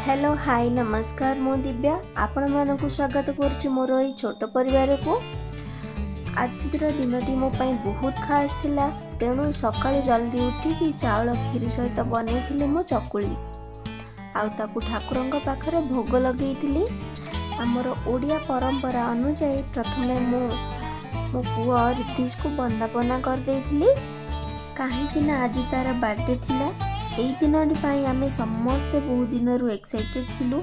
Hello hi नमस्कार मु दिव्या आपण मानक स्वागत करुच्ची मोर ये छोट परिवार को। आज दिनटी मो पाई बहुत खास थिला तेणु सकाळु जल्दी उठिकी चाउल खीरी सहित बनई मो चकुली आउ ठाकुरंक पाखरे भोग लगेइथिली। आमर ओडिया परंपरा अनुसार प्रथमे मो पुआ रितीश को बंदापना कर देइथिली काहेकि ना आज तार बर्थडे थिला। एई दिनटी पाई आमे समस्ते बहुत दिन एक्साइटेड थिलु।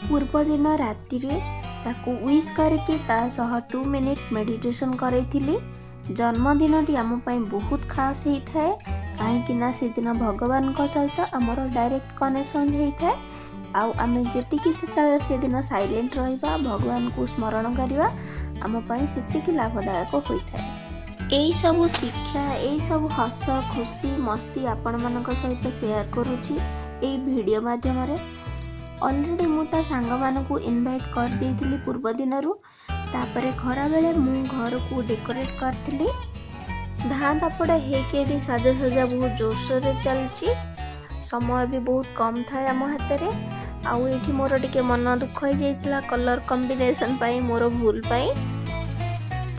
पूर्व दिन राति रे ताको विश करके ता सह 2 मिनिट मेडिटेशन करैथिली। जन्मदिनटी आम पाई बहुत खास होई थाए काहेकि ना से दिन भगवान को सहित आमर डायरेक्ट कनेक्शन होई थाए। आउ आमे जेतिकी से दिन साइलेंट रहिबा भगवान को स्मरण करिबा आम पाई सेतिकी लाभदायक होई थाए। यही सब शिक्षा यही सब हस खुशी मस्ती आपण मानक सहित शेयर करुच्ची यही वीडियो माध्यम ऑलरेडी मुता सांग मानकू इनवाइट कर देइथिली पूर्व दिन रु। तापरे खरा बेले मु घर को डेकोरेट करथिली। धान तापड़े हेकेडी साजा सजा बहुत जोरसोर रे चलची। समय भी बहुत कम था आम हाथ में। आउ एठी मोर टिके मन दुख हो जाइतिला कलर कॉम्बिनेशन पाई मोर भूल पाई।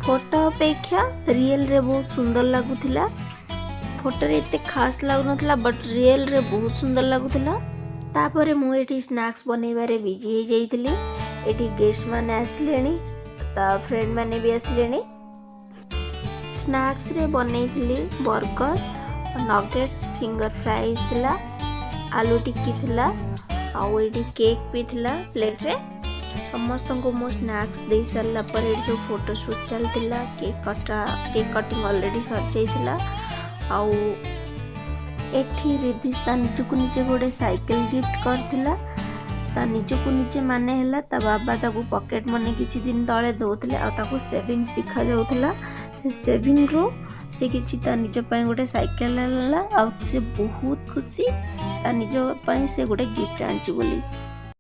फोटो अपेक्षा रियल रे बहुत सुंदर लगुथिला। फोटो रे इते खास लागुनथला बट रियल रे बहुत सुंदर लगुथिला। तापरे मु एठी स्नैक्स बनैबारे बिजी हो जाइतिली। एठी गेस्ट माने आसिलेनी ता फ्रेंड माने भी आसिलेनी। स्नैक्स रे बनैथिली बर्गर नगेट्स फिंगर फ्राइज थिला आलू टिक्की थिला आउ एठी केक भी थिला प्लेट रे। समस्त को मो स्नैक्स दे सारा पर जो फोटोशूट चलता केक कटिंग ऑलरेडी सर जाइतिला। आउ एठी रिद्धि ता निजको निजे गोटे साइकिल गिफ्ट करथिला। ता निजको निजे माने हला ता बाबा ताकू पॉकेट मनी किछि दिन तळे दोथले आ ताकू सेविंग सिखा जाउथला। से सेविंग रो से किछि ता निज पय गोटे साइकिल लेला आ से बहुत खुशी ता निज पय से गोटे गिफ्ट आनछि बोली।